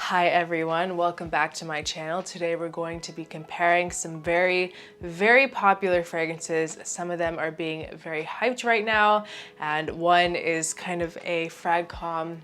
Hi everyone, welcome back to my channel. Today we're going to be comparing some very popular fragrances. Some of them are being very hyped right now, and one is kind of a fragcom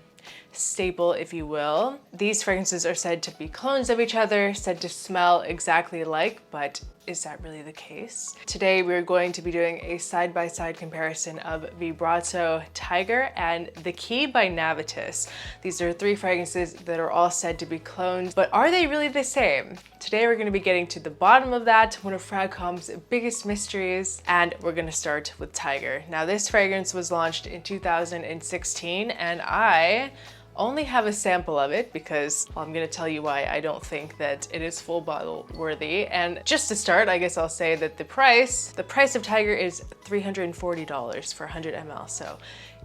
staple, if you will. These fragrances are said to be clones of each other, said to smell exactly alike, but is that really the case? Today we're going to be doing a side-by-side comparison of Vibrato, TYGAR, and The Key by Navitus. These are three fragrances that are all said to be clones, but are they really the same? Today we're going to be getting to the bottom of that, one of fragcom's biggest mysteries, and we're going to start with TYGAR. Now this fragrance was launched in 2016, and I only have a sample of it because, well, I'm gonna tell you why I don't think that it is full bottle worthy. And just to start, I guess I'll say that the price of TYGAR is $340 for 100 ml. So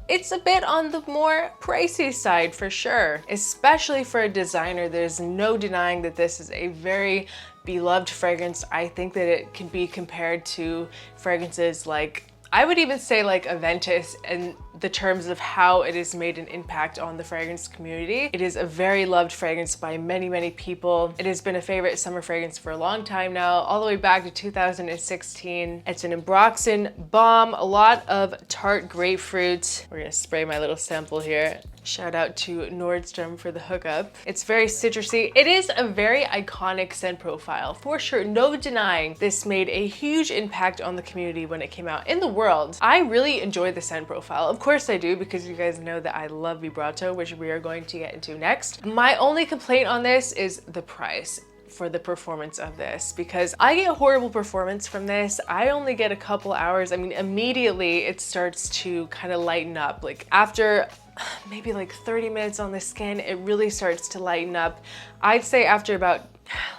it's a bit on the more pricey side for sure, especially for a designer. There's no denying that this is a very beloved fragrance. I think that it can be compared to fragrances like, I would even say like Aventus in the terms of how it has made an impact on the fragrance community. It is a very loved fragrance by many people. It has been a favorite summer fragrance for a long time now, all the way back to 2016. It's an Ambroxan bomb, a lot of tart grapefruit. We're gonna spray my little sample here. Shout out to Nordstrom for the hookup. It's very citrusy. It is a very iconic scent profile, for sure. No denying this made a huge impact on the community when it came out in the world. I really enjoy the scent profile. Of course I do, because you guys know that I love Vibrato, which we are going to get into next. My only complaint on this is the price for the performance of this, because I get horrible performance from this. I only get a couple hours. I mean, immediately it starts to kind of lighten up. Like after maybe like 30 minutes on the skin, it really starts to lighten up. I'd say after about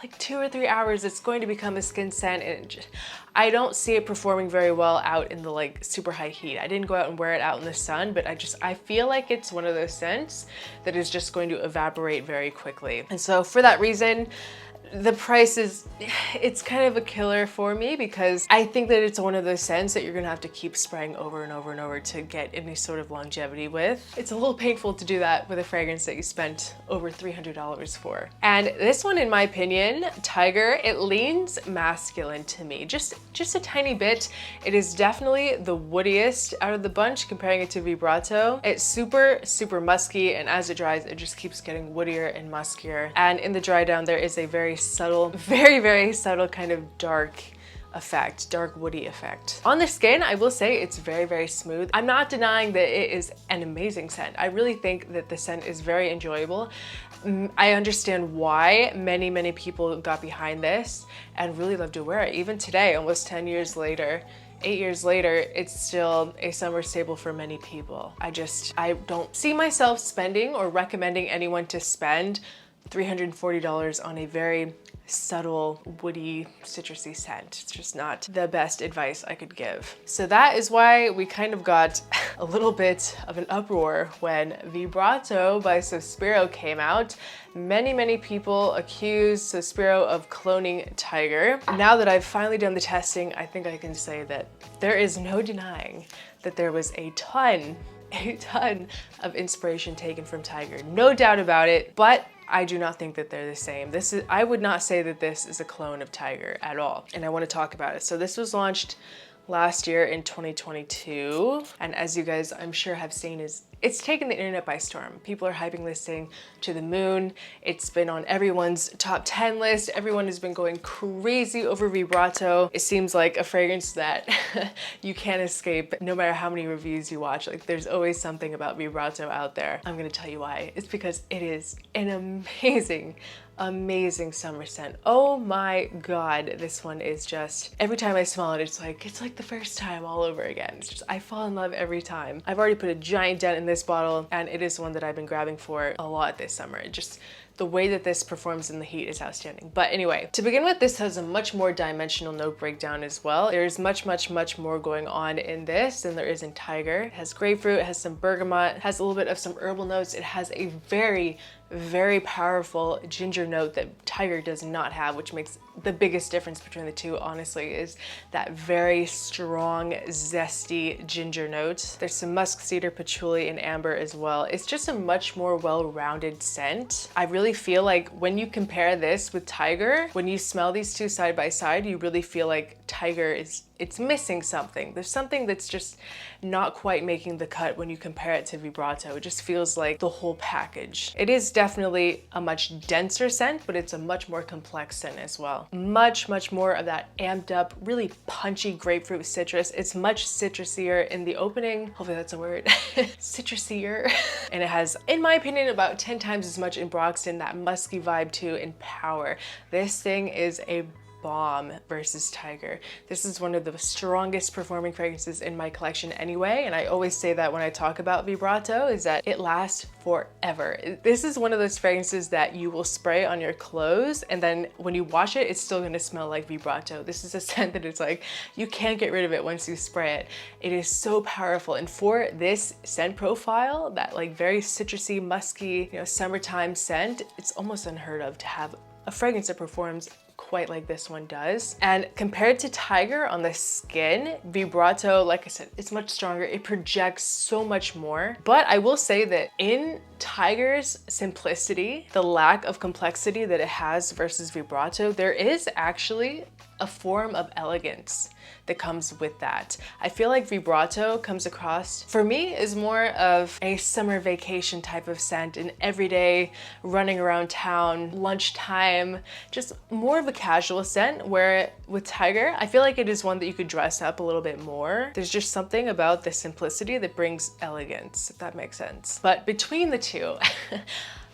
like 2 or 3 hours, it's going to become a skin scent, and I don't see it performing very well out in the like super high heat. I didn't go out and wear it out in the sun, but I feel like it's one of those scents that is just going to evaporate very quickly. And so for that reason, the price it's kind of a killer for me, because I think that it's one of those scents that you're gonna have to keep spraying over and over and over to get any sort of longevity with. It's a little painful to do that with a fragrance that you spent over $300 for. And this one, in my opinion, TYGAR, it leans masculine to me, just a tiny bit. It is definitely the woodiest out of the bunch, comparing it to Vibrato. It's super musky, and as it dries, it just keeps getting woodier and muskier. And in the dry down, there is a very subtle, very subtle kind of dark effect, dark woody effect. On the skin, I will say it's very smooth. I'm not denying that it is an amazing scent. I really think that the scent is very enjoyable. I understand why many people got behind this and really love to wear it. Even today, almost 10 years later, 8 years later, it's still a summer staple for many people. I don't see myself spending or recommending anyone to spend $340 on a very subtle, woody, citrusy scent. It's just not the best advice I could give. So that is why we kind of got a little bit of an uproar when Vibrato by SOSPIRO came out. Many people accused SOSPIRO of cloning TYGAR. Now that I've finally done the testing, I think I can say that there is no denying that there was a ton of inspiration taken from TYGAR. No doubt about it, but I do not think that they're the same. I would not say that this is a clone of TYGAR at all, and I want to talk about it. So this was launched last year in 2022, and as you guys I'm sure have seen, it's taken the internet by storm. People are hyping this thing to the moon. It's been on everyone's top 10 list. Everyone has been going crazy over Vibrato. It seems like a fragrance that you can't escape no matter how many reviews you watch. Like, there's always something about Vibrato out there. I'm gonna tell you why. It's because it is an amazing summer scent. Oh my god, this one is just, every time I smell it, it's like the first time all over again. It's just, I fall in love every time. I've already put a giant dent in this bottle, and it is one that I've been grabbing for a lot this summer. Just the way that this performs in the heat is outstanding. But anyway, to begin with, this has a much more dimensional note breakdown as well. There's much more going on in this than there is in TYGAR. It has grapefruit, it has some bergamot, it has a little bit of some herbal notes. It has a very very powerful ginger note that TYGAR does not have, which makes the biggest difference between the two, honestly, is that very strong, zesty ginger note. There's some musk, cedar, patchouli, and amber as well. It's just a much more well-rounded scent. I really feel like when you compare this with TYGAR, when you smell these two side by side, you really feel like TYGAR it's missing something. There's something that's just not quite making the cut when you compare it to Vibrato. It just feels like the whole package. It is definitely a much denser scent, but it's a much more complex scent as well. Much more of that amped up, really punchy grapefruit citrus. It's much citrusier in the opening. Hopefully that's a word. Citrusier. And it has, in my opinion, about 10 times as much in Broxton, that musky vibe too, in power. This thing is a bomb versus TYGAR. This is one of the strongest performing fragrances in my collection anyway, and I always say that when I talk about Vibrato, is that it lasts forever. This is one of those fragrances that you will spray on your clothes, and then when you wash it, it's still gonna smell like Vibrato. This is a scent that it's like, you can't get rid of it once you spray it. It is so powerful, and for this scent profile, that like very citrusy, musky, summertime scent, it's almost unheard of to have a fragrance that performs quite like this one does. And compared to TYGAR on the skin, Vibrato, like I said, it's much stronger. It projects so much more. But I will say that in TYGAR's simplicity, the lack of complexity that it has versus Vibrato, there is actually a form of elegance that comes with that. I feel like Vibrato comes across, for me, is more of a summer vacation type of scent, an everyday running around town, lunchtime, just more of a casual scent, where with TYGAR, I feel like it is one that you could dress up a little bit more. There's just something about the simplicity that brings elegance, if that makes sense. But between the two,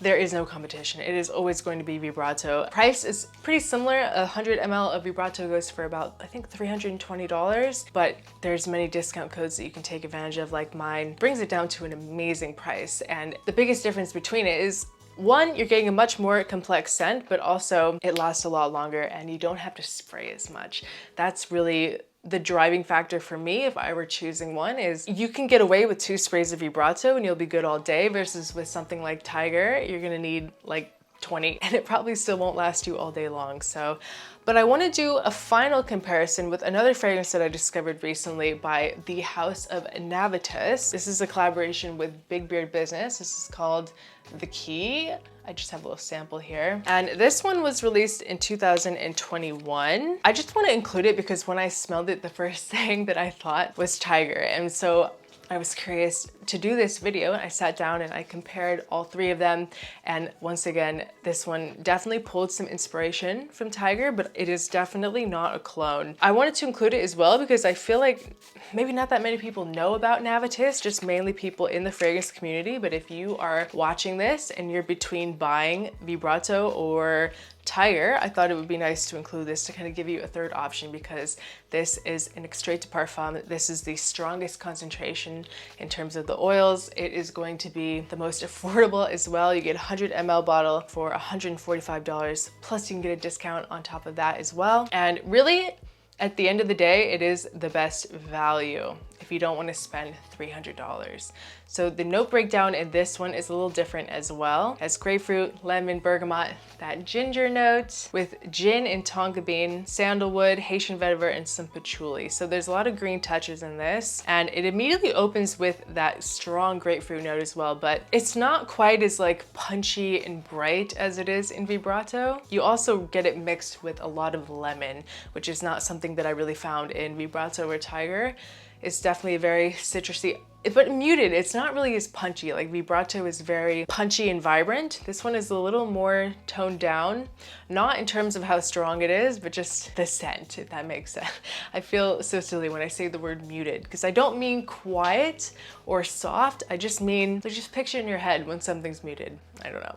there is no competition. It is always going to be Vibrato. Price is pretty similar. 100 ml of Vibrato goes for about, I think, $320, but there's many discount codes that you can take advantage of, like mine. Brings it down to an amazing price. And the biggest difference between it is, one, you're getting a much more complex scent, but also it lasts a lot longer and you don't have to spray as much. That's really the driving factor for me if I were choosing one, is you can get away with 2 sprays of Vibrato and you'll be good all day, versus with something like TYGAR, you're gonna need like 20 and it probably still won't last you all day long. So, but I want to do a final comparison with another fragrance that I discovered recently by the House of Navitus. This is a collaboration with Big Beard Business. This is called The Key. I just have a little sample here. And this one was released in 2021. I just want to include it because when I smelled it, the first thing that I thought was TYGAR. And so I was curious to do this video, and I sat down and I compared all 3 of them. And once again, this one definitely pulled some inspiration from TYGAR, but it is definitely not a clone. I wanted to include it as well because I feel like maybe not that many people know about Navitus, just mainly people in the fragrance community. But if you are watching this and you're between buying Vibrato or TYGAR, I thought it would be nice to include this to kind of give you a third option, because this is an extrait de parfum. This is the strongest concentration in terms of the oils. It is going to be the most affordable as well. You get a 100 ml bottle for $145, plus you can get a discount on top of that as well. And really, at the end of the day, it is the best value if you don't want to spend $300. So the note breakdown in this one is a little different as well. It has grapefruit, lemon, bergamot, that ginger note with gin and tonka bean, sandalwood, Haitian vetiver, and some patchouli. So there's a lot of green touches in this, and it immediately opens with that strong grapefruit note as well, but it's not quite as like punchy and bright as it is in Vibrato. You also get it mixed with a lot of lemon, which is not something that I really found in Vibrato or TYGAR. It's definitely very citrusy, but muted. It's not really as punchy. Like Vibrato is very punchy and vibrant. This one is a little more toned down, not in terms of how strong it is, but just the scent, if that makes sense. I feel so silly when I say the word muted, because I don't mean quiet or soft. I just mean, just picture in your head when something's muted. I don't know.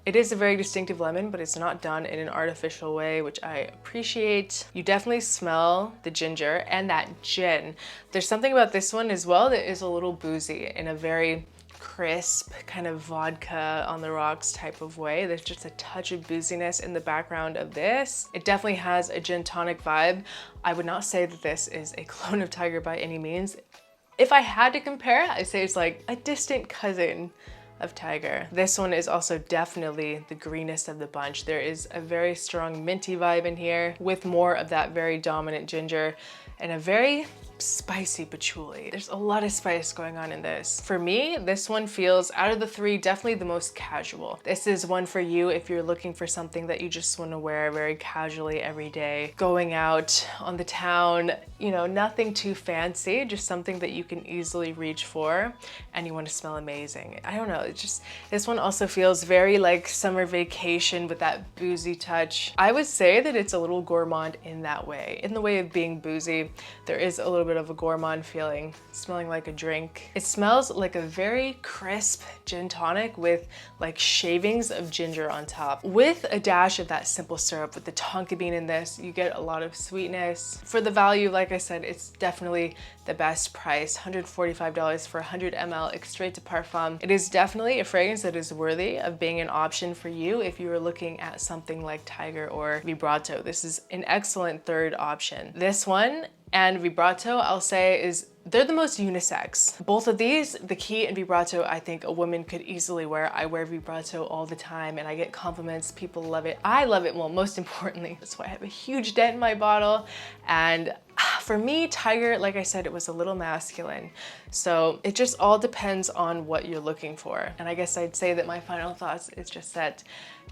It is a very distinctive lemon, but it's not done in an artificial way, which I appreciate. You definitely smell the ginger and that gin. There's something about this one as well that is a little boozy in a very crisp, kind of vodka on the rocks type of way. There's just a touch of booziness in the background of this. It definitely has a gin tonic vibe. I would not say that this is a clone of TYGAR by any means. If I had to compare, I'd say it's like a distant cousin of TYGAR. This one is also definitely the greenest of the bunch. There is a very strong minty vibe in here with more of that very dominant ginger and a very spicy patchouli. There's a lot of spice going on in this. For me, this one feels, out of the three, definitely the most casual. This is one for you if you're looking for something that you just want to wear very casually every day, going out on the town, you know, nothing too fancy, just something that you can easily reach for and you want to smell amazing. I don't know, it's just, this one also feels very like summer vacation with that boozy touch. I would say that it's a little gourmand in that way. In the way of being boozy, there is a little bit of a gourmand feeling, smelling like a drink. It smells like a very crisp gin tonic with like shavings of ginger on top, with a dash of that simple syrup. With the tonka bean in this, you get a lot of sweetness. For the value, like I said, it's definitely the best price, $145 for 100 ml straight to parfum. It is definitely a fragrance that is worthy of being an option for you if you were looking at something like TYGAR or Vibrato. This is an excellent third option. This one and Vibrato, I'll say, they're the most unisex. Both of these, the Key and Vibrato, I think a woman could easily wear. I wear Vibrato all the time and I get compliments, people love it. I love it, well, most importantly, that's why I have a huge dent in my bottle. And for me, TYGAR, like I said, it was a little masculine. So it just all depends on what you're looking for. And I guess I'd say that my final thoughts is just that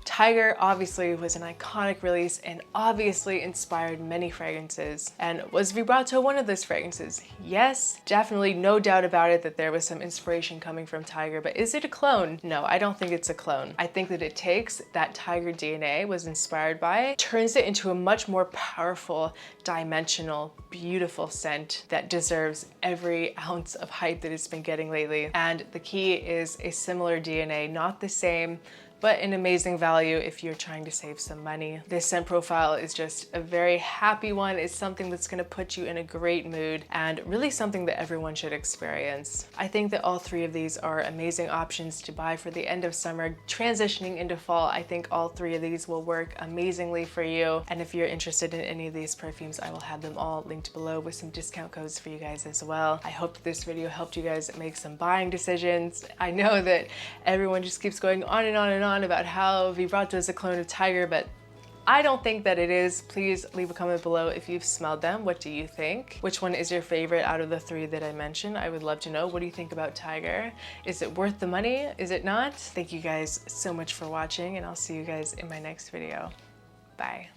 TYGAR obviously was an iconic release and obviously inspired many fragrances. And was Vibrato one of those fragrances? Yes, definitely, no doubt about it that there was some inspiration coming from TYGAR, but is it a clone? No, I don't think it's a clone. I think that it takes that TYGAR DNA, was inspired by, turns it into a much more powerful, dimensional, beautiful scent that deserves every ounce of hype that it's been getting lately. And the Key is a similar DNA, not the same, but an amazing value if you're trying to save some money. This scent profile is just a very happy one. It's something that's gonna put you in a great mood and really something that everyone should experience. I think that all three of these are amazing options to buy for the end of summer. Transitioning into fall, I think all three of these will work amazingly for you. And if you're interested in any of these perfumes, I will have them all linked below with some discount codes for you guys as well. I hope that this video helped you guys make some buying decisions. I know that everyone just keeps going on and on and on about how Vibrato is a clone of TYGAR, but I don't think that it is. Please leave a comment below if you've smelled them. What do you think? Which one is your favorite out of the three that I mentioned? I would love to know. What do you think about TYGAR? Is it worth the money? Is it not? Thank you guys so much for watching, and I'll see you guys in my next video. Bye.